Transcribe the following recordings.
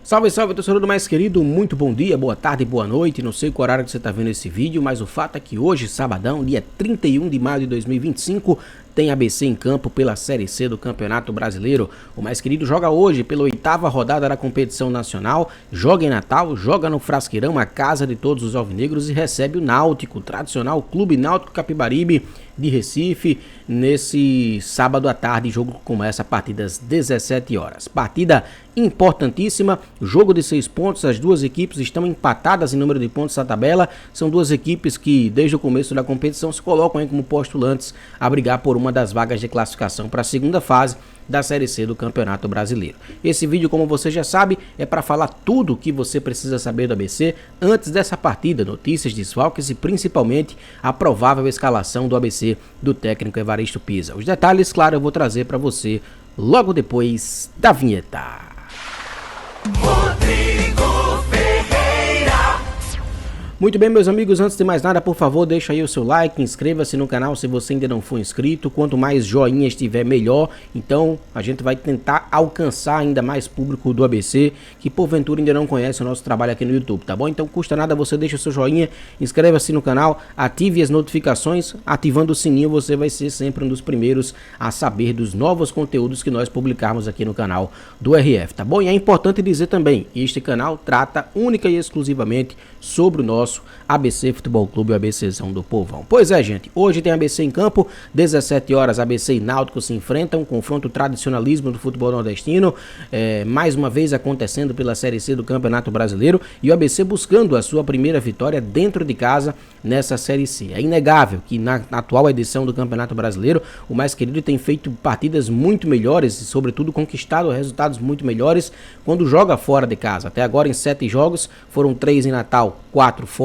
Salve, salve, torcedor do mais querido, muito bom dia, boa tarde, boa noite, não sei qual horário que você está vendo esse vídeo, mas o fato é que hoje, sabadão, dia 31 de maio de 2025, tem ABC em campo pela Série C do Campeonato Brasileiro. O mais querido joga hoje pela 8ª rodada da competição nacional, joga em Natal, joga no Frasqueirão, a casa de todos os alvinegros, e recebe o Náutico, o tradicional Clube Náutico Capibaribe de Recife, nesse sábado à tarde. Jogo que começa a partir das 17 horas. Partida importantíssima, jogo de 6 pontos, as duas equipes estão empatadas em número de pontos na tabela, são duas equipes que desde o começo da competição se colocam aí como postulantes a brigar por uma das vagas de classificação para a segunda fase da Série C do Campeonato Brasileiro. Esse vídeo, como você já sabe, é para falar tudo o que você precisa saber do ABC antes dessa partida, notícias, desfalques e principalmente a provável escalação do ABC do técnico Evaristo Pisa. Os detalhes, claro, eu vou trazer para você logo depois da vinheta. Muito bem, meus amigos, antes de mais nada, por favor, deixa aí o seu like, inscreva-se no canal se você ainda não for inscrito. Quanto mais joinhas tiver, melhor. Então, a gente vai tentar alcançar ainda mais público do ABC, que porventura ainda não conhece o nosso trabalho aqui no YouTube, tá bom? Então, custa nada, você deixa o seu joinha, inscreva-se no canal, ative as notificações, ativando o sininho, você vai ser sempre um dos primeiros a saber dos novos conteúdos que nós publicarmos aqui no canal do RF, tá bom? E é importante dizer também, este canal trata única e exclusivamente sobre o nosso ABC Futebol Clube, o ABCzão do povão. Pois é, gente, hoje tem ABC em campo, 17 horas, ABC e Náutico se enfrentam, um confronto tradicionalismo do futebol nordestino, mais uma vez acontecendo pela Série C do Campeonato Brasileiro, e o ABC buscando a sua primeira vitória dentro de casa nessa Série C. É inegável que na atual edição do Campeonato Brasileiro, o mais querido tem feito partidas muito melhores e sobretudo conquistado resultados muito melhores quando joga fora de casa. Até agora em 7 jogos, foram 3 em Natal, 4 fora.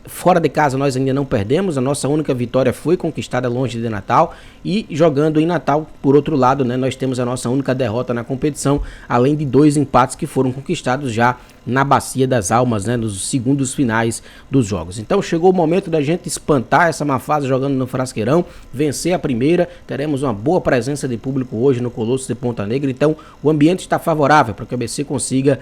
Fora de casa nós ainda não perdemos, a nossa única vitória foi conquistada longe de Natal, e jogando em Natal, por outro lado, né, nós temos a nossa única derrota na competição, além de 2 empates que foram conquistados já na Bacia das Almas, né, nos segundos finais dos jogos. Então chegou o momento da gente espantar essa má fase jogando no Frasqueirão, vencer a primeira. Teremos uma boa presença de público hoje no Colosso de Ponta Negra, então o ambiente está favorável para que o ABC consiga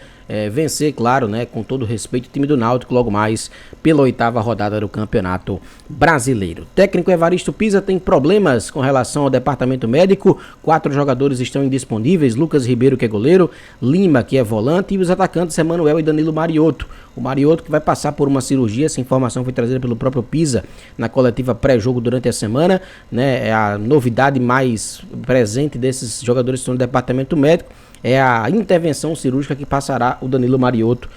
vencer, claro, né, com todo respeito, o time do Náutico logo mais pela 8ª rodada do Campeonato Brasileiro. O técnico Evaristo Pisa tem problemas com relação ao departamento médico, 4 jogadores estão indisponíveis: Lucas Ribeiro, que é goleiro, Lima, que é volante, e os atacantes Emanuel e Danilo Mariotto. O Mariotto que vai passar por uma cirurgia, essa informação foi trazida pelo próprio Pisa na coletiva pré-jogo durante a semana, né? É a novidade mais presente desses jogadores que estão no departamento médico, é a intervenção cirúrgica que passará o Danilo Mariotto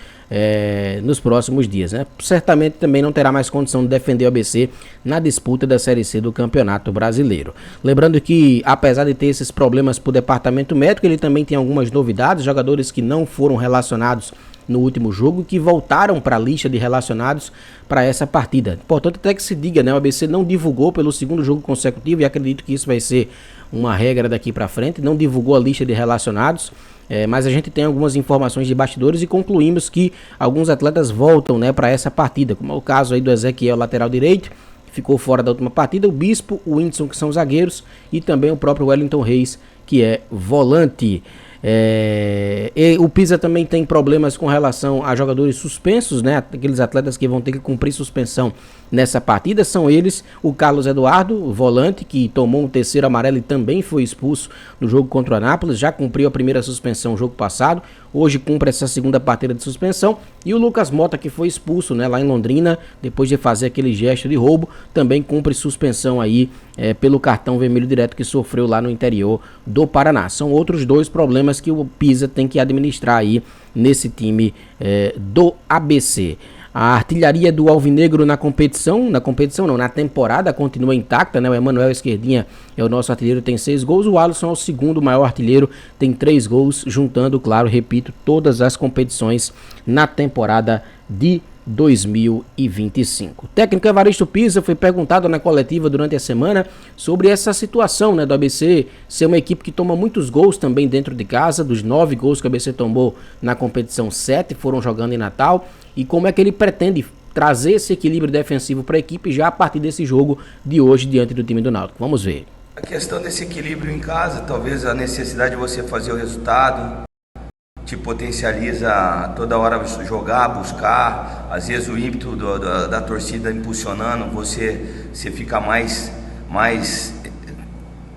nos próximos dias, né? Certamente também não terá mais condição de defender o ABC na disputa da Série C do Campeonato Brasileiro. Lembrando que, apesar de ter esses problemas para o departamento médico, ele também tem algumas novidades, jogadores que não foram relacionados no último jogo, que voltaram para a lista de relacionados para essa partida. Importante até que se diga, né? O ABC não divulgou pelo segundo jogo consecutivo, e acredito que isso vai ser uma regra daqui para frente, não divulgou a lista de relacionados, mas a gente tem algumas informações de bastidores e concluímos que alguns atletas voltam, né, para essa partida, como é o caso aí do Ezequiel, lateral direito, que ficou fora da última partida, o Bispo, o Whindersson, que são zagueiros, e também o próprio Wellington Reis, que é volante. E o Pisa também tem problemas com relação a jogadores suspensos, né? Aqueles atletas que vão ter que cumprir suspensão nessa partida são eles: o Carlos Eduardo, o volante, que tomou um 3º amarelo e também foi expulso no jogo contra o Anápolis, já cumpriu a primeira suspensão no jogo passado, hoje cumpre essa segunda partida de suspensão, e o Lucas Mota, que foi expulso, né, lá em Londrina, depois de fazer aquele gesto de roubo, também cumpre suspensão aí pelo cartão vermelho direto que sofreu lá no interior do Paraná. São outros 2 problemas que o Pisa tem que administrar aí nesse time do ABC. A artilharia do Alvinegro na temporada continua intacta, né? O Emanuel Esquerdinha é o nosso artilheiro, tem 6 gols. O Alisson é o segundo maior artilheiro, tem 3 gols, juntando, claro, repito, todas as competições na temporada de 2025. O técnico Evaristo Pisa foi perguntado na coletiva durante a semana sobre essa situação, né, do ABC ser uma equipe que toma muitos gols também dentro de casa. Dos 9 gols que o ABC tomou na competição, 7 foram jogando em Natal, e como é que ele pretende trazer esse equilíbrio defensivo para a equipe já a partir desse jogo de hoje diante do time do Náutico. Vamos ver. A questão desse equilíbrio em casa, talvez a necessidade de você fazer o resultado, te potencializa toda hora jogar, buscar, às vezes o ímpeto da torcida impulsionando, você fica mais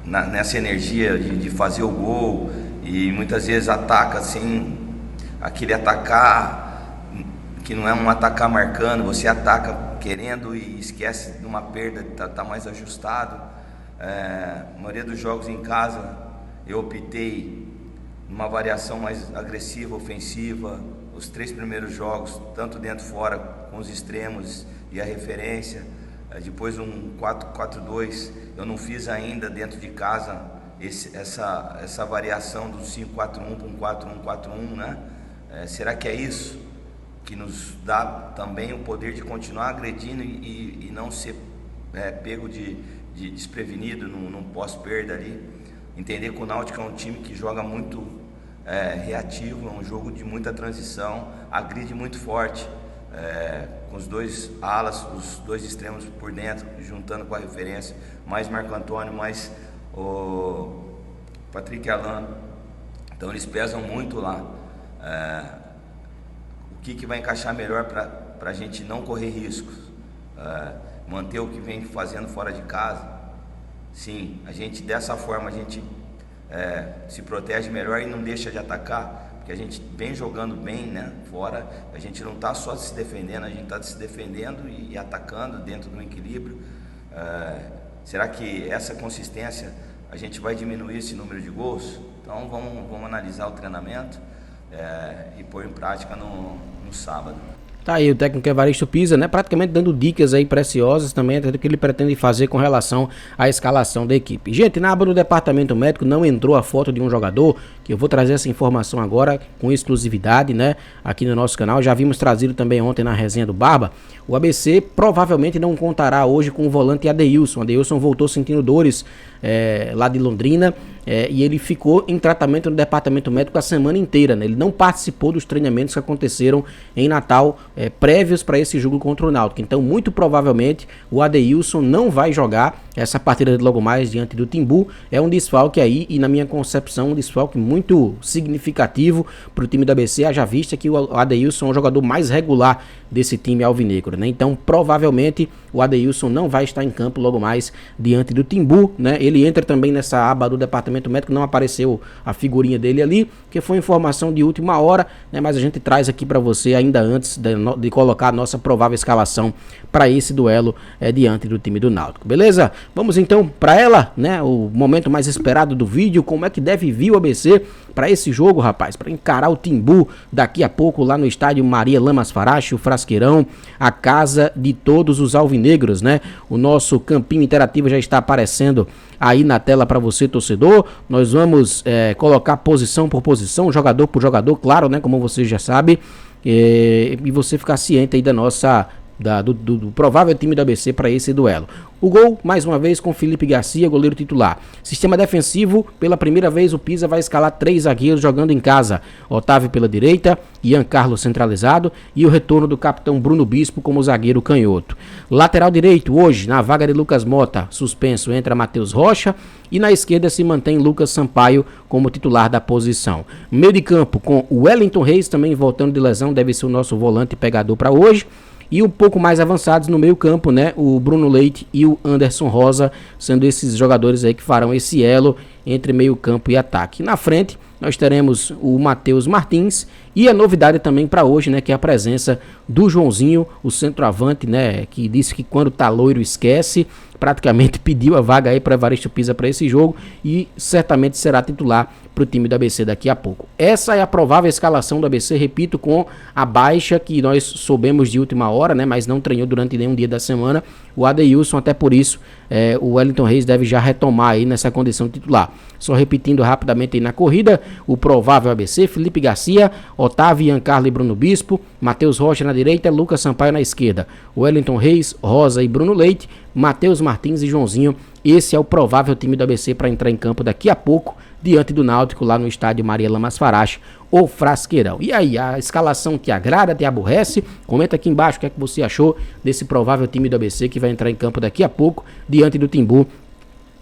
nessa energia de fazer o gol, e muitas vezes ataca sem aquele atacar que não é um atacar marcando, você ataca querendo e esquece de uma perda, tá mais ajustado. A maioria dos jogos em casa eu optei numa variação mais agressiva, ofensiva. Os 3 primeiros jogos, tanto dentro e fora, com os extremos e a referência. Depois um 4-4-2, eu não fiz ainda dentro de casa essa variação do 5-4-1 para um 4-1-4-1, né? Será que é isso que nos dá também o poder de continuar agredindo e não ser pego de desprevenido num pós-perda ali? Entender que o Náutico é um time que joga muito reativo, é um jogo de muita transição, agride muito forte, com os 2 alas, os 2 extremos por dentro, juntando com a referência, mais Marco Antônio, mais o Patrick Alan. Então eles pesam muito lá. O que vai encaixar melhor para a gente não correr riscos? Manter o que vem fazendo fora de casa. Sim, dessa forma a gente se protege melhor e não deixa de atacar, porque a gente vem jogando bem, né, fora. A gente não está só se defendendo, a gente está se defendendo e atacando dentro do equilíbrio. Será que essa consistência a gente vai diminuir esse número de gols? Então vamos analisar o treinamento e pôr em prática no sábado. Tá aí o técnico Evaristo Pisa, né, praticamente dando dicas aí preciosas também do que ele pretende fazer com relação à escalação da equipe. Gente, na aba do departamento médico não entrou a foto de um jogador, que eu vou trazer essa informação agora com exclusividade, né, aqui no nosso canal. Já vimos trazido também ontem na resenha do Barba. O ABC provavelmente não contará hoje com o volante Adeilson. Adeilson voltou sentindo dores lá de Londrina, e ele ficou em tratamento no departamento médico a semana inteira, né? Ele não participou dos treinamentos que aconteceram em Natal, prévios para esse jogo contra o Náutico. Então, muito provavelmente, o Adeilson não vai jogar essa partida de logo mais diante do Timbu. É um desfalque aí, e na minha concepção, um desfalque muito significativo para o time do ABC, haja vista que o Adeilson é o jogador mais regular desse time alvinegro, né? Então, provavelmente, o Adeilson não vai estar em campo logo mais diante do Timbu, né? Ele entra também nessa aba do departamento médico, não apareceu a figurinha dele ali, que foi informação de última hora, né? Mas a gente traz aqui para você ainda antes de colocar a nossa provável escalação para esse duelo diante do time do Náutico, beleza? Vamos então para ela, né? O momento mais esperado do vídeo, como é que deve vir o ABC para esse jogo, rapaz, para encarar o Timbu daqui a pouco lá no estádio Maria Lamas Farache, o Frasqueirão, a casa de todos os alvinegros, né? O nosso campinho interativo já está aparecendo aí na tela para você, torcedor. Nós vamos colocar posição por posição, jogador por jogador, claro, né? Como você já sabe, e você ficar ciente aí da nossa do provável time do ABC para esse duelo. O gol, mais uma vez, com Felipe Garcia, goleiro titular. Sistema defensivo, pela primeira vez o Pisa vai escalar 3 zagueiros jogando em casa. Otávio pela direita, Ian Carlos centralizado e o retorno do capitão Bruno Bispo como zagueiro canhoto. Lateral direito, hoje, na vaga de Lucas Mota, suspenso, entra Matheus Rocha, e na esquerda se mantém Lucas Sampaio como titular da posição. Meio de campo com o Wellington Reis também voltando de lesão, deve ser o nosso volante pegador para hoje. E um pouco mais avançados no meio campo, né? O Bruno Leite e o Anderson Rosa, sendo esses jogadores aí que farão esse elo entre meio campo e ataque. Na frente, nós teremos o Matheus Martins e a novidade também para hoje, né? Que é a presença do Joãozinho, o centroavante, né? Que disse que quando tá loiro esquece. Praticamente pediu a vaga aí para Evaristo Pisa para esse jogo e certamente será titular para o time do ABC daqui a pouco. Essa é a provável escalação do ABC, repito, com a baixa que nós soubemos de última hora, né? Mas não treinou durante nenhum dia da semana. O Adeilson, até por isso, o Wellington Reis deve já retomar aí nessa condição titular. Só repetindo rapidamente aí na corrida, o provável ABC, Felipe Garcia, Otávio, Ian Carlos e Bruno Bispo, Matheus Rocha na direita, Lucas Sampaio na esquerda, Wellington Reis, Rosa e Bruno Leite, Matheus Martins e Joãozinho. Esse é o provável time do ABC para entrar em campo daqui a pouco, diante do Náutico, lá no estádio Maria Lamas Farache, ou Frasqueirão. E aí, a escalação te agrada, te aborrece? Comenta aqui embaixo o que é que você achou desse provável time do ABC que vai entrar em campo daqui a pouco, diante do Timbu,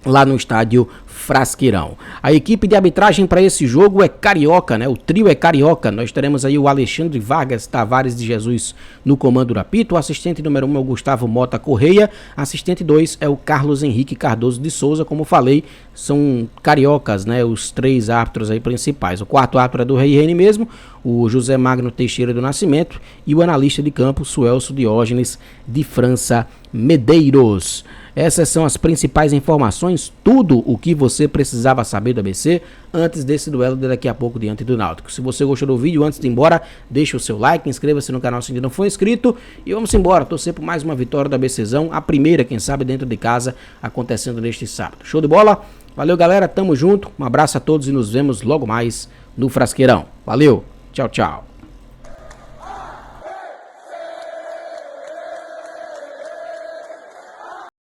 lá no estádio Frasqueirão. A equipe de arbitragem para esse jogo é carioca, né? O trio é carioca. Nós teremos aí o Alexandre Vargas Tavares de Jesus no comando do apito. O assistente número 1 é o Gustavo Mota Correia. Assistente 2 é o Carlos Henrique Cardoso de Souza. Como falei, são cariocas, né? Os 3 árbitros aí principais. O quarto árbitro é do Rei Rene mesmo, o José Magno Teixeira do Nascimento, e o analista de campo, Suelso Diógenes de França Medeiros. Essas são as principais informações, tudo o que você precisava saber do ABC antes desse duelo de daqui a pouco diante do Náutico. Se você gostou do vídeo, antes de ir embora, deixa o seu like, inscreva-se no canal se ainda não for inscrito e vamos embora, torcer por mais uma vitória do ABCzão, a primeira, quem sabe, dentro de casa, acontecendo neste sábado. Show de bola? Valeu, galera, tamo junto, um abraço a todos e nos vemos logo mais no Frasqueirão. Valeu, tchau, tchau.